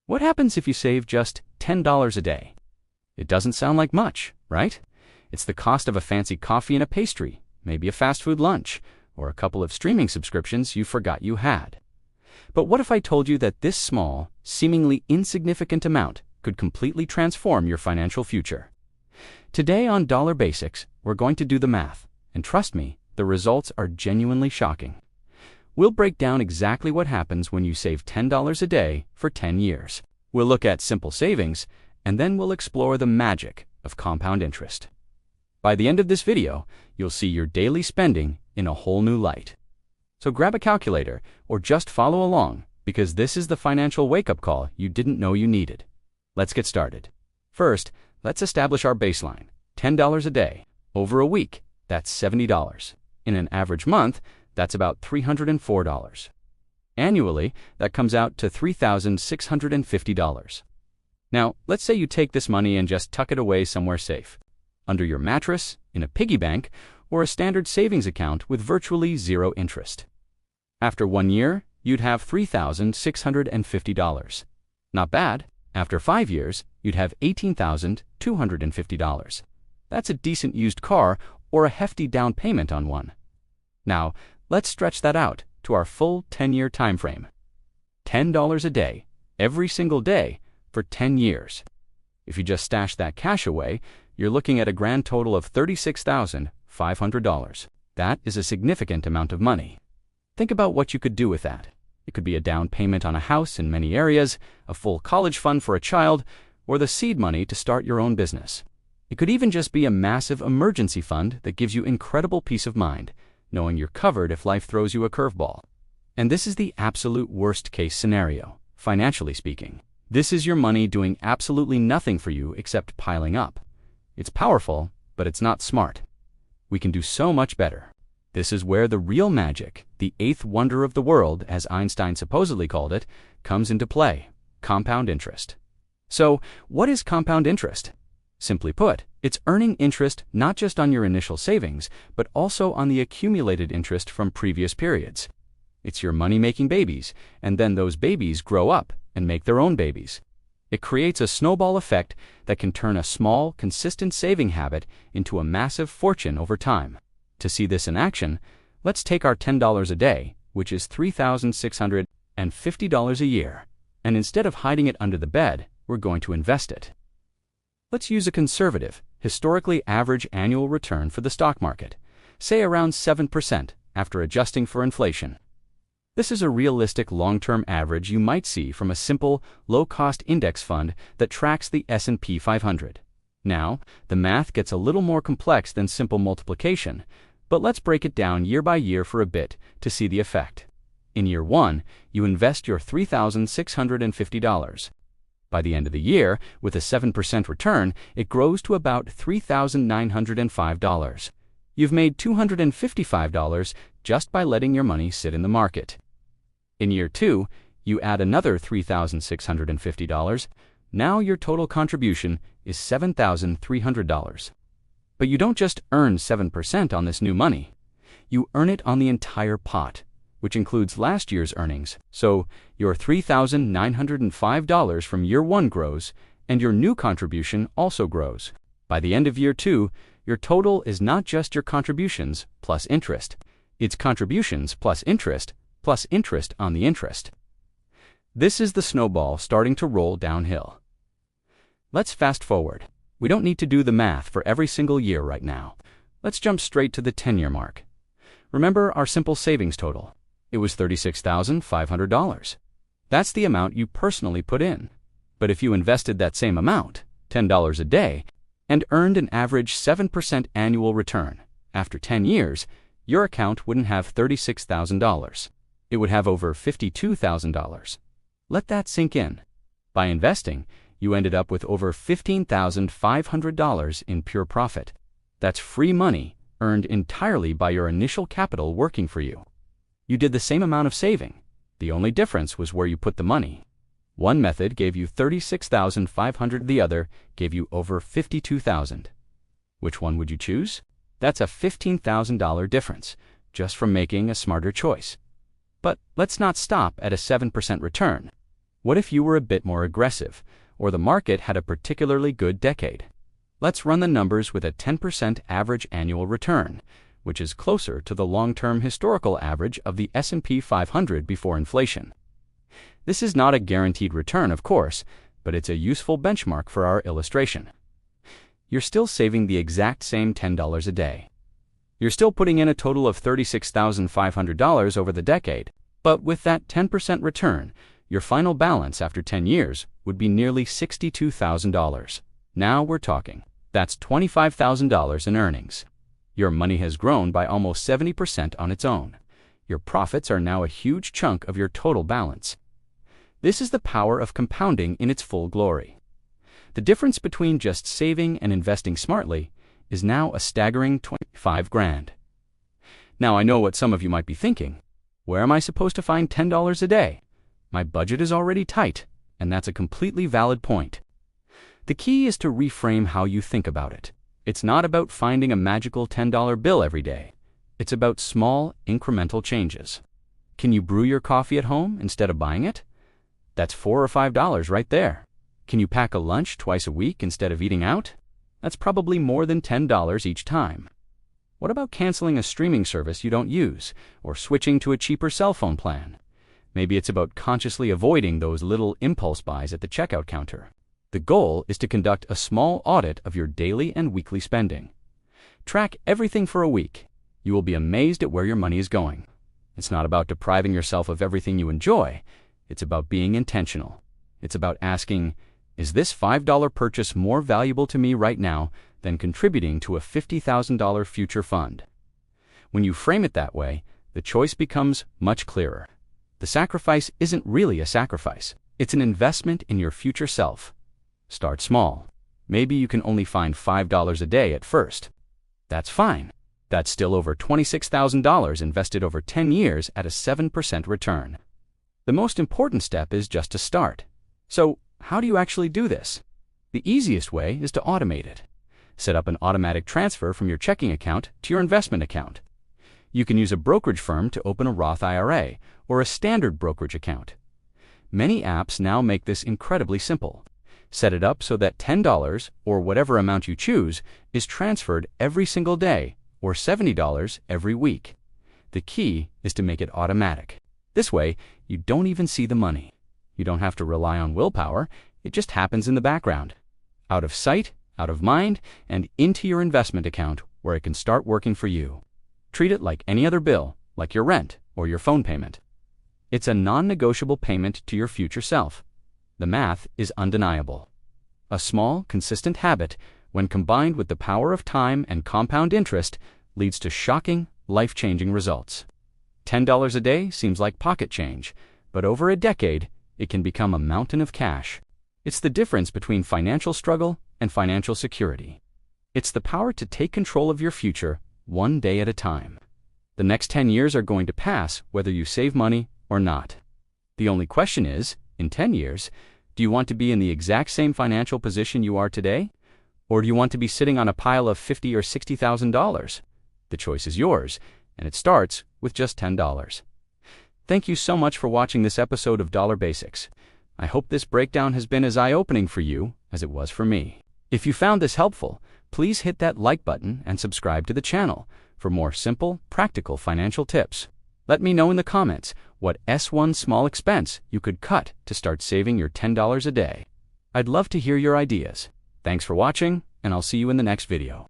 What happens if you save just $10 a day? It doesn't sound like much, right? It's the cost of a fancy coffee and a pastry, maybe a fast food lunch, or a couple of streaming subscriptions you forgot you had. But what if I told you that this small, seemingly insignificant amount could completely transform your financial future? Today on Dollar Basics, we're going to do the math, and trust me, the results are genuinely shocking. We'll break down exactly what happens when you save $10 a day for 10 years. We'll look at simple savings, and then we'll explore the magic of compound interest. By the end of this video, you'll see your daily spending in a whole new light. So grab a calculator or just follow along, because this is the financial wake-up call you didn't know you needed. Let's get started. First, let's establish our baseline. $10 a day. Over a week, that's $70. In an average month, that's about $304. Annually, that comes out to $3,650. Now, let's say you take this money and just tuck it away somewhere safe. Under your mattress, in a piggy bank, or a standard savings account with virtually zero interest. After 1 year, you'd have $3,650. Not bad. After 5 years, you'd have $18,250. That's a decent used car or a hefty down payment on one. Now, let's stretch that out to our full 10-year time frame. $10 a day, every single day, for 10 years. If you just stash that cash away, you're looking at a grand total of $36,500. That is a significant amount of money. Think about what you could do with that. It could be a down payment on a house in many areas, a full college fund for a child, or the seed money to start your own business. It could even just be a massive emergency fund that gives you incredible peace of mind, knowing you're covered if life throws you a curveball. And this is the absolute worst-case scenario, financially speaking. This is your money doing absolutely nothing for you except piling up. It's powerful, but it's not smart. We can do so much better. This is where the real magic, the eighth wonder of the world, as Einstein supposedly called it, comes into play: compound interest. So, what is compound interest? Simply put, it's earning interest not just on your initial savings, but also on the accumulated interest from previous periods. It's your money-making babies, and then those babies grow up and make their own babies. It creates a snowball effect that can turn a small, consistent saving habit into a massive fortune over time. To see this in action, let's take our $10 a day, which is $3,650 a year, and instead of hiding it under the bed, we're going to invest it. Let's use a conservative, historically average annual return for the stock market, say around 7% after adjusting for inflation. This is a realistic long-term average you might see from a simple, low-cost index fund that tracks the S&P 500. Now, the math gets a little more complex than simple multiplication, but let's break it down year by year for a bit to see the effect. In year 1, you invest your $3,650. By the end of the year, with a 7% return, it grows to about $3,905. You've made $255 just by letting your money sit in the market. In year 2, you add another $3,650. Now your total contribution is $7,300. But you don't just earn 7% on this new money. You earn it on the entire pot, which includes last year's earnings. So your $3,905 from year 1 grows, and your new contribution also grows. By the end of year 2, your total is not just your contributions plus interest. It's contributions plus interest on the interest. This is the snowball starting to roll downhill. Let's fast forward. We don't need to do the math for every single year right now. Let's jump straight to the 10-year mark. Remember our simple savings total. It was $36,500. That's the amount you personally put in. But if you invested that same amount, $10 a day, and earned an average 7% annual return, after 10 years, your account wouldn't have $36,000. It would have over $52,000. Let that sink in. By investing, you ended up with over $15,500 in pure profit. That's free money earned entirely by your initial capital working for you. You did the same amount of saving. The only difference was where you put the money. One method gave you $36,500, the other gave you over $52,000. Which one would you choose? That's a $15,000 difference, just from making a smarter choice. But let's not stop at a 7% return. What if you were a bit more aggressive, or the market had a particularly good decade? Let's run the numbers with a 10% average annual return, which is closer to the long-term historical average of the S&P 500 before inflation. This is not a guaranteed return, of course, but it's a useful benchmark for our illustration. You're still saving the exact same $10 a day. You're still putting in a total of $36,500 over the decade, but with that 10% return, your final balance after 10 years would be nearly $62,000. Now we're talking. That's $25,000 in earnings. Your money has grown by almost 70% on its own. Your profits are now a huge chunk of your total balance. This is the power of compounding in its full glory. The difference between just saving and investing smartly is now a staggering $25,000. Now I know what some of you might be thinking. Where am I supposed to find $10 a day? My budget is already tight, and that's a completely valid point. The key is to reframe how you think about it. It's not about finding a magical $10 bill every day. It's about small, incremental changes. Can you brew your coffee at home instead of buying it? That's $4 or $5 right there. Can you pack a lunch twice a week instead of eating out? That's probably more than $10 each time. What about canceling a streaming service you don't use, or switching to a cheaper cell phone plan? Maybe it's about consciously avoiding those little impulse buys at the checkout counter. The goal is to conduct a small audit of your daily and weekly spending. Track everything for a week. You will be amazed at where your money is going. It's not about depriving yourself of everything you enjoy. It's about being intentional. It's about asking, is this $5 purchase more valuable to me right now than contributing to a $50,000 future fund? When you frame it that way, the choice becomes much clearer. The sacrifice isn't really a sacrifice. It's an investment in your future self. Start small. Maybe you can only find $5 a day at first. That's fine. That's still over $26,000 invested over 10 years at a 7% return. The most important step is just to start. So, how do you actually do this? The easiest way is to automate it. Set up an automatic transfer from your checking account to your investment account. You can use a brokerage firm to open a Roth IRA or a standard brokerage account. Many apps now make this incredibly simple. Set it up so that $10, or whatever amount you choose, is transferred every single day, or $70 every week. The key is to make it automatic. This way, you don't even see the money. You don't have to rely on willpower. It just happens in the background. Out of sight, out of mind, and into your investment account where it can start working for you. Treat it like any other bill, like your rent or your phone payment. It's a non-negotiable payment to your future self. The math is undeniable. A small, consistent habit, when combined with the power of time and compound interest, leads to shocking, life-changing results. $10 a day seems like pocket change, but over a decade, it can become a mountain of cash. It's the difference between financial struggle and financial security. It's the power to take control of your future one day at a time. The next 10 years are going to pass whether you save money or not. The only question is, in 10 years, do you want to be in the exact same financial position you are today? Or do you want to be sitting on a pile of $50,000 or $60,000? The choice is yours, and it starts with just $10. Thank you so much for watching this episode of Dollar Basics. I hope this breakdown has been as eye-opening for you as it was for me. If you found this helpful, please hit that like button and subscribe to the channel for more simple, practical financial tips. Let me know in the comments what S1 small expense you could cut to start saving your $10 a day. I'd love to hear your ideas. Thanks for watching, and I'll see you in the next video.